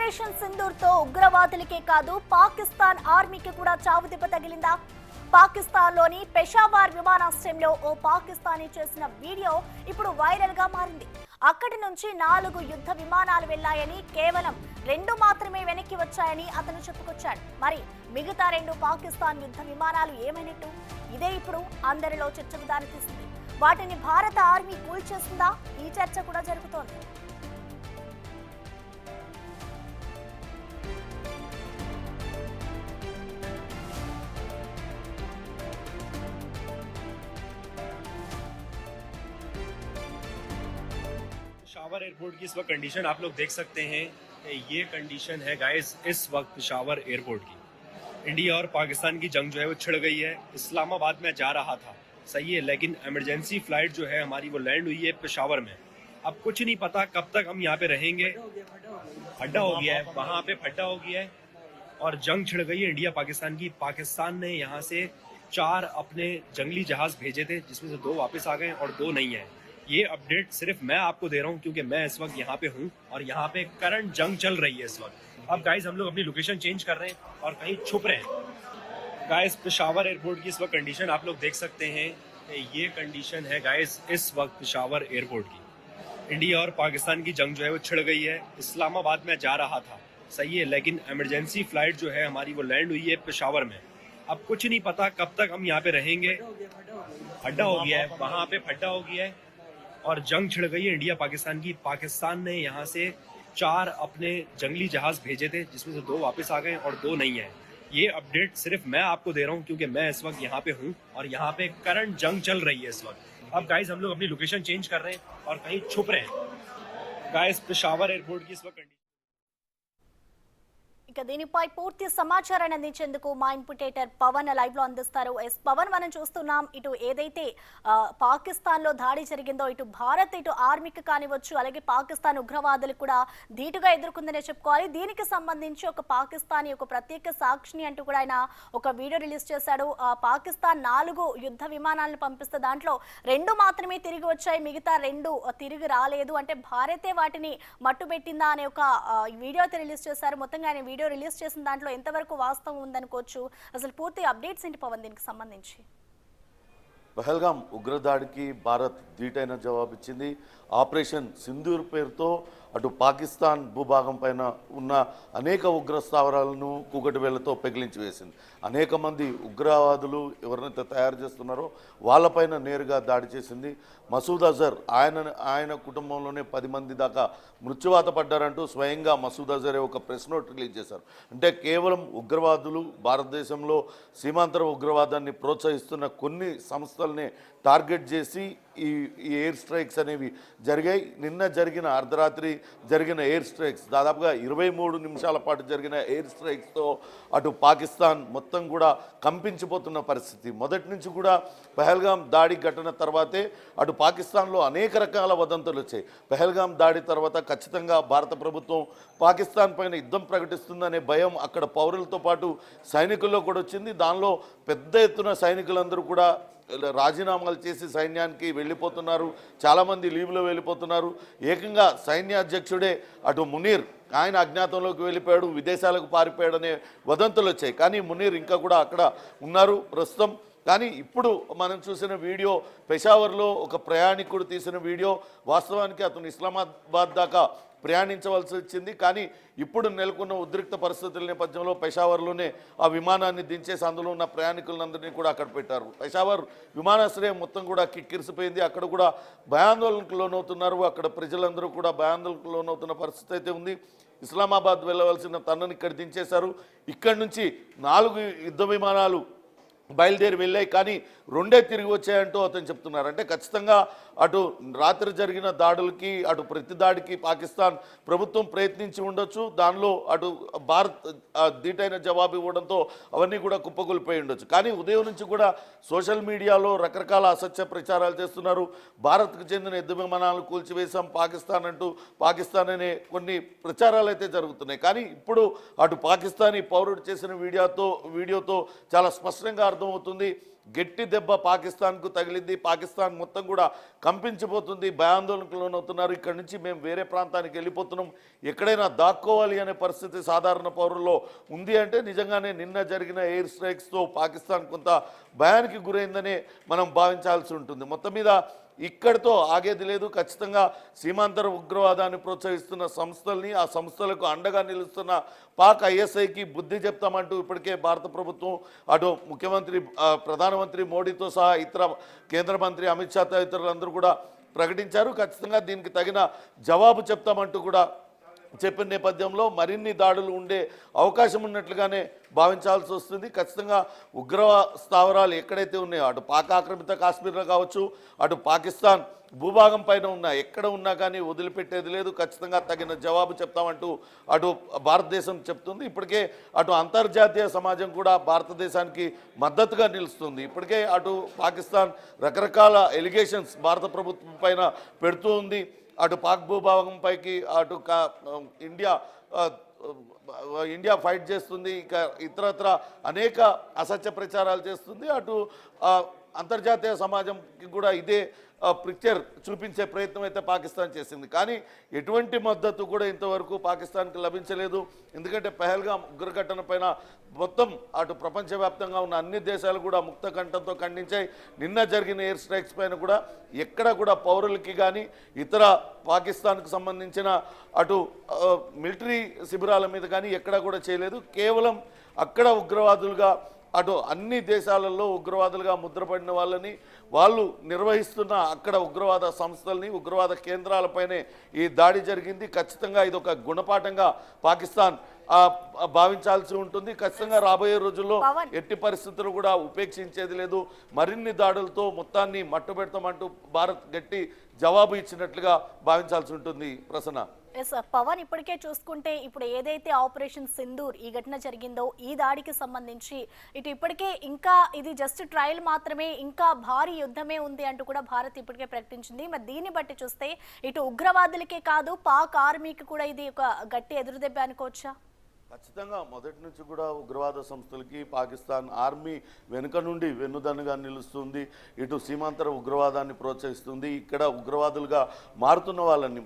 Operation సింధూర్తో ఉగ్రవాదులకే కాదు పాకిస్తాన్ ఆర్మీకి కూడా చావుదెబ్బ తగిలిందా? పాకిస్తాన్లోని పెషావార్ విమానాశ్రయంలో ఓ పాకిస్తానీ చేసిన వీడియో ఇప్పుడు వైరల్ గా మారింది. అక్కడి నుంచి 4 యుద్ధ విమానాలు వెళ్లాయని, కేవలం 2 మాత్రమే వెనక్కి వచ్చాయని అతను చెప్పుకొచ్చాడు. మరి మిగతా 2 పాకిస్తాన్ యుద్ధ విమానాలు ఏమైనట్టు? ఇదే ఇప్పుడు అందరిలో చర్చకు దారితీసింది. వాటిని భారత ఆర్మీ కూల్చేస్తుందా? ఈ చర్చ కూడా జరుగుతోంది. पेशावर एयरपोर्ट की इस वक्त कंडीशन आप लोग देख सकते हैं। ये कंडीशन है गाइस इस वक्त पेशावर एयरपोर्ट की। इंडिया और पाकिस्तान की जंग जो है वो छिड़ गई है। इस्लामाबाद में जा रहा था, सही है, लेकिन इमरजेंसी फ्लाइट जो है हमारी वो लैंड हुई है पेशावर में। अब कुछ नहीं पता कब तक हम यहाँ पे रहेंगे। फड्डा हो गया है, वहां पे फड्डा हो गया है और जंग छिड़ गई है इंडिया पाकिस्तान की। पाकिस्तान ने यहाँ से 4 अपने जंगली जहाज भेजे थे, जिसमें से 2 वापस आ गए और 2 नहीं है। ये अपडेट सिर्फ मैं आपको दे रहा हूँ क्योंकि मैं इस वक्त यहाँ पे हूँ और यहाँ पे करंट जंग चल रही है इस वक्त। अब गाइस हम लोग अपनी लोकेशन चेंज कर रहे हैं और कहीं छुप रहे हैं। गाइस पेशावर एयरपोर्ट की इस वक्त कंडीशन आप लोग देख सकते हैं। ये कंडीशन है गाइस इस वक्त पेशावर एयरपोर्ट की। इंडिया और पाकिस्तान की जंग जो है वो छिड़ गई है। इस्लामाबाद में जा रहा था, सही है, लेकिन इमरजेंसी फ्लाइट जो है हमारी वो लैंड हुई है पेशावर में। अब कुछ नहीं पता कब तक हम यहाँ पे रहेंगे। फड्डा हो गया है, वहां पे फड्डा हो गया है और जंग छिड़ गई है इंडिया पाकिस्तान की। पाकिस्तान ने यहाँ से 4 अपने जंगली जहाज भेजे थे, जिसमें से 2 वापस आ गए और 2 नहीं है। ये अपडेट सिर्फ मैं आपको दे रहा हूँ क्योंकि मैं इस वक्त यहाँ पे हूँ और यहाँ पे करंट जंग चल रही है इस वक्त। अब गाइस हम लोग अपनी लोकेशन चेंज कर रहे हैं और कहीं छुप रहे हैं। गाइस पेशावर एयरपोर्ट की इस वक्त ఇక దీనిపై పూర్తి సమాచారాన్ని అందించేందుకు మా ఇన్పుటేటర్ పవన్ లైవ్ లో అందిస్తారు. పవన్, మనం చూస్తున్నాం, ఇటు ఏదైతే పాకిస్తాన్ లో దాడి జరిగిందో ఇటు భారత్ ఇటు ఆర్మీకి కానివచ్చు, అలాగే పాకిస్తాన్ ఉగ్రవాదులు కూడా ధీటుగా ఎదుర్కొందనే చెప్పుకోవాలి. దీనికి సంబంధించి ఒక పాకిస్తానీ ఒక ప్రత్యేక సాక్షిని అంటూ కూడా ఆయన ఒక వీడియో రిలీజ్ చేశాడు. పాకిస్తాన్ 4 యుద్ధ విమానాలను పంపిస్తే దాంట్లో 2 మాత్రమే తిరిగి వచ్చాయి, మిగతా 2 తిరిగి రాలేదు. అంటే భారతే వాటిని మట్టుబెట్టిందా అనే ఒక వీడియో అయితే రిలీజ్ చేశారు. మొత్తంగా ఆయన వీడియో రిలీజ్ చేసిన దాంట్లో ఎంతవరకు వాస్తవం ఉందనుకోవచ్చు? అసలు పూర్తి అప్డేట్స్ ఏంటి పవన్ దీనికి సంబంధించి? పహల్గాం ఉగ్రదాడికి భారత్ ధీటైన జవాబిచ్చింది. ఆపరేషన్ సింధూర్ పేరుతో అటు పాకిస్తాన్ భూభాగం పైన ఉన్న అనేక ఉగ్ర స్థావరాలను కూకటివేళ్లతో పెగిలించి వేసింది. అనేక మంది ఉగ్రవాదులు ఎవరినైతే తయారు చేస్తున్నారో వాళ్ళపైన నేరుగా దాడి చేసింది. మసూద్ అజర్ ఆయన కుటుంబంలోనే 10 మంది దాకా మృత్యువాత పడ్డారంటూ స్వయంగా మసూద్ అజరే ఒక ప్రెస్ నోట్ రిలీజ్ చేశారు. అంటే కేవలం ఉగ్రవాదులు భారతదేశంలో సీమాంతర ఉగ్రవాదాన్ని ప్రోత్సహిస్తున్న కొన్ని సంస్థల్ని టార్గెట్ చేసి ఈ ఎయిర్ స్ట్రైక్స్ అనేవి జరిగాయి. నిన్న జరిగిన అర్ధరాత్రి జరిగిన ఎయిర్ స్ట్రైక్స్ దాదాపుగా 23 నిమిషాల పాటు జరిగిన ఎయిర్ స్ట్రైక్స్తో అటు పాకిస్తాన్ మొత్తం కూడా కంపించిపోతున్న పరిస్థితి. మొదటి నుంచి కూడా పహల్గాం దాడి ఘటన తర్వాతే అటు పాకిస్తాన్లో అనేక రకాల వదంతులు వచ్చాయి. పహల్గాం దాడి తర్వాత ఖచ్చితంగా భారత ప్రభుత్వం పాకిస్తాన్ పైన యుద్ధం ప్రకటిస్తుందనే భయం అక్కడ పౌరులతో పాటు సైనికుల్లో కూడా వచ్చింది. దానిలో పెద్ద ఎత్తున సైనికులందరూ కూడా రాజీనామాలు చేసి సైన్యానికి వెళ్ళిపోతున్నారు. చాలామంది లీవ్లో వెళ్ళిపోతున్నారు. ఏకంగా సైన్యాధ్యక్షుడే అటు మునీర్ ఆయన అజ్ఞాతంలోకి వెళ్ళిపోయాడు, విదేశాలకు పారిపోయాడనే వదంతులు వచ్చాయి. కానీ మునీర్ ఇంకా కూడా అక్కడ ఉన్నారు ప్రస్తుతం. కానీ ఇప్పుడు మనం చూసిన వీడియో పెషావర్లో ఒక ప్రయాణికుడు తీసిన వీడియో. వాస్తవానికి అతను ఇస్లామాబాద్ దాకా ప్రయాణించవలసి వచ్చింది. కానీ ఇప్పుడు నెలకొన్న ఉద్రిక్త పరిస్థితుల నేపథ్యంలో పెషావర్లోనే ఆ విమానాన్ని దించేసి అందులో ఉన్న ప్రయాణికులందరినీ కూడా అక్కడ పెట్టారు. పెషావర్ విమానాశ్రయం మొత్తం కూడా కిక్కిరిసిపోయింది. అక్కడ కూడా భయాందోళనకు లోనవుతున్నారు. అక్కడ ప్రజలందరూ కూడా భయాందోళనకు లోనవుతున్న పరిస్థితి అయితే ఉంది. ఇస్లామాబాద్ వెళ్ళవలసిన తనని ఇక్కడ దించేశారు. ఇక్కడి నుంచి 4 యుద్ధ విమానాలు బయలుదేరి వెళ్ళాయి, కానీ 2 తిరిగి వచ్చాయంటూ అతను చెప్తున్నారు. అంటే ఖచ్చితంగా అటు రాత్రి జరిగిన దాడులకి అటు ప్రతి దాడికి పాకిస్తాన్ ప్రభుత్వం ప్రయత్నించి ఉండొచ్చు. దానిలో అటు భారత్ ధీటైన జవాబు ఇవ్వడంతో అవన్నీ కూడా కుప్పకూలిపోయి ఉండొచ్చు. కానీ ఉదయం నుంచి కూడా సోషల్ మీడియాలో రకరకాల అసత్య ప్రచారాలు చేస్తున్నారు. భారత్కు చెందిన యుద్ధ విమానాలను కూల్చివేశాం పాకిస్తాన్ అంటూ, పాకిస్తాన్ అనే కొన్ని ప్రచారాలు అయితే జరుగుతున్నాయి. కానీ ఇప్పుడు అటు పాకిస్తానీ పౌరుడు చేసిన వీడియోతో చాలా స్పష్టంగా అర్థమవుతుంది. గట్టి దెబ్బ పాకిస్తాన్కు తగిలింది. పాకిస్తాన్ మొత్తం కూడా కంపించిపోతుంది, భయాందోళనకు లోనవుతున్నారు. ఇక్కడి నుంచి మేము వేరే ప్రాంతానికి వెళ్ళిపోతున్నాం, ఎక్కడైనా దాక్కోవాలి అనే పరిస్థితి సాధారణ పౌరుల్లో ఉంది. అంటే నిజంగానే నిన్న జరిగిన ఎయిర్ స్ట్రైక్స్తో పాకిస్తాన్ కొంత భయానికి గురైందనే మనం భావించాల్సి ఉంటుంది. మొత్తం మీద ఇక్కడితో ఆగేది లేదు. ఖచ్చితంగా సీమాంతర ఉగ్రవాదాన్ని ప్రోత్సహిస్తున్న సంస్థల్ని, ఆ సంస్థలకు అండగా నిలుస్తున్న పాక్ ఐఎస్ఐకి బుద్ధి చెప్తామంటూ ఇప్పటికే భారత ప్రభుత్వం అటు ముఖ్యమంత్రి ప్రధానమంత్రి మోడీతో సహా ఇతర కేంద్ర మంత్రి అమిత్ షా తదితరులందరూ కూడా ప్రకటించారు. ఖచ్చితంగా దీనికి తగిన జవాబు చెప్తామంటూ కూడా చెప్పిన నేపథ్యంలో మరిన్ని దాడులు ఉండే అవకాశం ఉన్నట్లుగానే భావించాల్సి వస్తుంది. ఖచ్చితంగా ఉగ్రవాద స్థావరాలు ఎక్కడైతే ఉన్నాయో అటు పాక్ ఆక్రమిత కాశ్మీర్లో కావచ్చు, అటు పాకిస్తాన్ భూభాగం పైన ఉన్న ఎక్కడ ఉన్నా కానీ వదిలిపెట్టేది లేదు. ఖచ్చితంగా తగిన జవాబు చెప్తామంటూ అటు భారతదేశం చెప్తుంది. ఇప్పటికే అటు అంతర్జాతీయ సమాజం కూడా భారతదేశానికి మద్దతుగా నిలుస్తుంది. ఇప్పటికే అటు పాకిస్తాన్ రకరకాల ఎలిగేషన్స్ భారత ప్రభుత్వం పైన పెడుతూ ఉంది. అటు పాక్ భూభాగం పైకి అటు ఇండియా ఫైట్ చేస్తుంది, ఇక ఇతరత్ర అనేక అసత్య ప్రచారాలు చేస్తుంది. అటు అంతర్జాతీయ సమాజంకి కూడా ఇదే పిక్చర్ చూపించే ప్రయత్నం అయితే పాకిస్తాన్ చేసింది. కానీ ఎటువంటి మద్దతు కూడా ఇంతవరకు పాకిస్తాన్కి లభించలేదు. ఎందుకంటే పహల్గామ్ ఉగ్రఘటన పైన మొత్తం అటు ప్రపంచవ్యాప్తంగా ఉన్న అన్ని దేశాలు కూడా ముక్త కంఠంతో ఖండించాయి. నిన్న జరిగిన ఎయిర్ స్ట్రైక్స్ పైన కూడా ఎక్కడ కూడా పౌరులకి కానీ ఇతర పాకిస్తాన్కు సంబంధించిన అటు మిలిటరీ శిబిరాల మీద కానీ ఎక్కడా కూడా చేయలేదు. కేవలం అక్కడ ఉగ్రవాదులుగా అటు అన్ని దేశాలలో ఉగ్రవాదులుగా ముద్రపడిన వాళ్ళని, వాళ్ళు నిర్వహిస్తున్న అక్కడ ఉగ్రవాద సంస్థల్ని, ఉగ్రవాద కేంద్రాలపైనే ఈ దాడి జరిగింది. ఖచ్చితంగా ఇది ఒక గుణపాఠంగా పాకిస్తాన్ భావించాల్సి ఉంటుంది. ఖచ్చితంగా రాబోయే రోజుల్లో ఎట్టి పరిస్థితులు కూడా ఉపేక్షించేది లేదు. మరిన్ని దాడులతో మొత్తాన్ని మట్టుబెడతామంటూ భారత్ గట్టి జవాబు ఇచ్చినట్లుగా భావించాల్సి ఉంటుంది. ప్రసన్న, ఎస్ పవన్, ఇప్పటికే చూసుకుంటే ఇప్పుడు ఏదైతే ఆపరేషన్ సింధూర్ ఈ ఘటన జరిగిందో ఈ దాడికి సంబంధించి ఇటు ఇప్పటికే ఇంకా ఇది జస్ట్ ట్రయల్ మాత్రమే, ఇంకా భారీ యుద్ధమే ఉంది అంటూ కూడా భారత్ ఇప్పటికే ప్రకటించింది. మరి దీన్ని బట్టి చూస్తే ఇటు ఉగ్రవాదులకే కాదు పాక్ ఆర్మీకి కూడా ఇది ఒక గట్టి ఎదురుదెబ్బ అనుకోవచ్చా? ఖచ్చితంగా మొదటి నుంచి కూడా ఉగ్రవాద సంస్థలకి పాకిస్తాన్ ఆర్మీ వెనుక నుండి వెన్నుదన్నుగా నిలుస్తుంది. ఇటు సీమాంతర ఉగ్రవాదాన్ని ప్రోత్సహిస్తుంది. ఇక్కడ ఉగ్రవాదులుగా మారుతున్న వాళ్ళని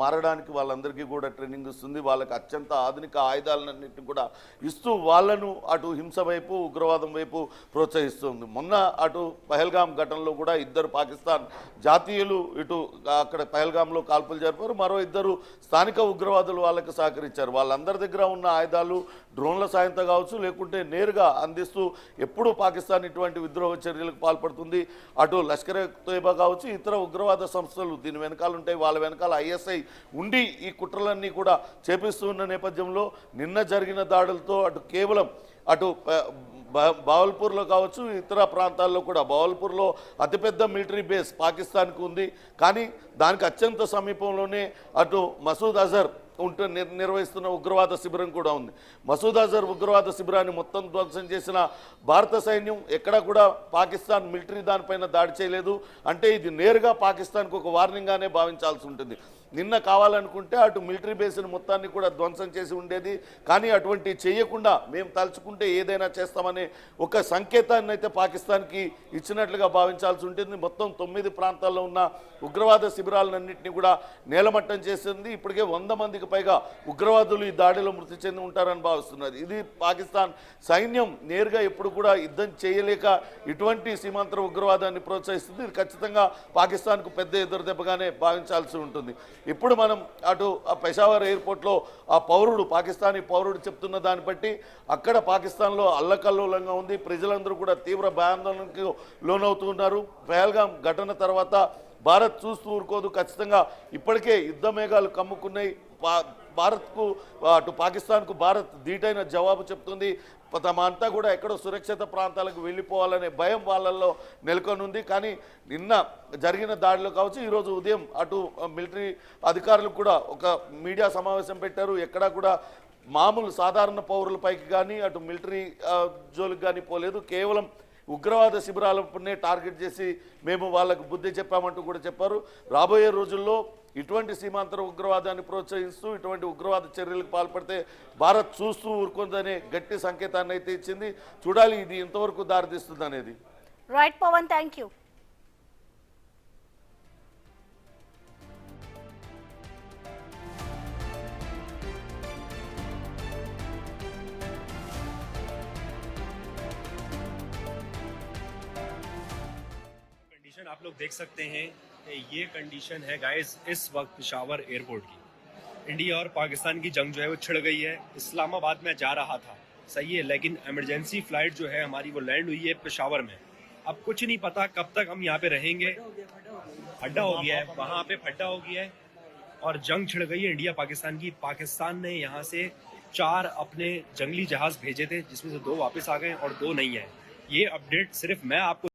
మారడానికి వాళ్ళందరికీ కూడా ట్రైనింగ్ ఇస్తుంది. వాళ్ళకి అత్యంత ఆధునిక ఆయుధాలన్నింటినీ కూడా ఇస్తూ వాళ్ళను అటు హింస వైపు ఉగ్రవాదం వైపు ప్రోత్సహిస్తుంది. మొన్న అటు పహల్గామ్ ఘటనలో కూడా ఇద్దరు పాకిస్తాన్ జాతీయులు ఇటు అక్కడ పహల్గామ్లో కాల్పులు జరిపారు. మరో ఇద్దరు స్థానిక ఉగ్రవాదులు వాళ్ళకి సహకరించారు. వాళ్ళందరి దగ్గర ఉన్న ఆయుధాలు డ్రోన్ల సాయంతో కావచ్చు, లేకుంటే నేరుగా అందిస్తూ ఎప్పుడూ పాకిస్తాన్ ఇటువంటి విద్రోహ చర్యలకు పాల్పడుతుంది. అటు లష్కర్ తోయిబా కావచ్చు, ఇతర ఉగ్రవాద సంస్థలు దీని వెనకాల ఉంటాయి. వాళ్ళ వెనకాల ఐఎస్ఐ ఉండి ఈ కుట్రలన్నీ కూడా చేపిస్తూ ఉన్న నేపథ్యంలో నిన్న జరిగిన దాడులతో అటు కేవలం అటు బావల్పూర్లో కావచ్చు, ఇతర ప్రాంతాల్లో కూడా బావల్పూర్లో అతిపెద్ద మిలిటరీ బేస్ పాకిస్తాన్కు ఉంది. కానీ దానికి అత్యంత సమీపంలోనే అటు మసూద్ అజర్ నిర్వహిస్తున్న ఉగ్రవాద శిబిరం కూడా ఉంది. మసూద్ అజర్ ఉగ్రవాద శిబిరాన్ని మొత్తం ధ్వంసం చేసిన భారత సైన్యం ఎక్కడా కూడా పాకిస్తాన్ మిలిటరీ దానిపైన దాడి చేయలేదు. అంటే ఇది నేరుగా పాకిస్తాన్కు ఒక వార్నింగ్గానే భావించాల్సి ఉంటుంది. నిన్న కావాలనుకుంటే అటు మిలిటరీ బేస్ని మొత్తాన్ని కూడా ధ్వంసం చేసి ఉండేది. కానీ అటువంటి చేయకుండా మేము తలుచుకుంటే ఏదైనా చేస్తామనే ఒక సంకేతాన్ని అయితే పాకిస్తాన్కి ఇచ్చినట్లుగా భావించాల్సి ఉంటుంది. మొత్తం 9 ప్రాంతాల్లో ఉన్న ఉగ్రవాద శిబిరాలన్నింటినీ కూడా నేలమట్టం చేసింది. ఇప్పటికే 100 మందికి పైగా ఉగ్రవాదులు ఈ దాడిలో మృతి చెంది ఉంటారని భావిస్తున్నారు. ఇది పాకిస్తాన్ సైన్యం నేరుగా ఎప్పుడు కూడా యుద్ధం చేయలేక ఇటువంటి సీమాంతర ఉగ్రవాదాన్ని ప్రోత్సహిస్తుంది. ఇది ఖచ్చితంగా పాకిస్తాన్కు పెద్ద ఎదురుదెబ్బగానే భావించాల్సి ఉంటుంది. ఇప్పుడు మనం అటు పెషావర్ ఎయిర్పోర్ట్లో ఆ పౌరుడు పాకిస్తానీ పౌరుడు చెప్తున్న దాన్ని బట్టి అక్కడ పాకిస్తాన్లో అల్లకల్లోలంగా ఉంది. ప్రజలందరూ కూడా తీవ్ర భయాందోళనకు లోనవుతున్నారు. పహల్గామ్ ఘటన తర్వాత భారత్ చూస్తూ ఊరుకోదు. ఖచ్చితంగా ఇప్పటికే యుద్ధ మేఘాలు కమ్ముకున్నాయి. భారత్కు అటు పాకిస్తాన్కు భారత్ ధీటైన జవాబు చెప్తుంది. తమ అంతా కూడా ఎక్కడో సురక్షిత ప్రాంతాలకు వెళ్ళిపోవాలనే భయం వాళ్ళల్లో నెలకొనుంది. కానీ నిన్న జరిగిన దాడిలో కావచ్చు, ఈరోజు ఉదయం అటు మిలిటరీ అధికారులు కూడా ఒక మీడియా సమావేశం పెట్టారు. ఎక్కడా కూడా మామూలు సాధారణ పౌరులపైకి కానీ అటు మిలిటరీ జోలికి కానీ పోలేదు. కేవలం ఉగ్రవాద శిబిరాలనే టార్గెట్ చేసి మేము వాళ్ళకు బుద్ధి చెప్పామంటూ కూడా చెప్పారు. రాబోయే రోజుల్లో ఇటువంటి సీమాంతర ఉగ్రవాదాన్ని ప్రోత్సహిస్తూ ఇటువంటి ఉగ్రవాద చర్యలకు పాల్పడితే భారత్ చూస్తూ ఊరుకుందనే గట్టి సంకేతాన్ని అయితే ఇచ్చింది. చూడాలి ఇది ఎంతవరకు దారితీస్తుంది అనేది. Right Pavan, thank you. Condition आप लोग देख सकते हैं, ये कंडीशन है गाइस इस वक्त पेशावर एयरपोर्ट की. इंडिया और पाकिस्तान की जंग जो है वो छिड़ गई है. इस्लामाबाद में जा रहा था, सही है, लेकिन इमरजेंसी फ्लाइट जो है हमारी वो लैंड हुई है पेशावर में. अब कुछ नहीं पता कब तक हम यहाँ पे रहेंगे. फड्डा हो गया है, वहां पे फड्डा हो गया है और जंग छिड़ गई है इंडिया पाकिस्तान की. पाकिस्तान ने यहाँ से 4 अपने जंगली जहाज भेजे थे, जिसमें से 2 वापस आ गए और 2 नहीं है. ये अपडेट सिर्फ मैं आपको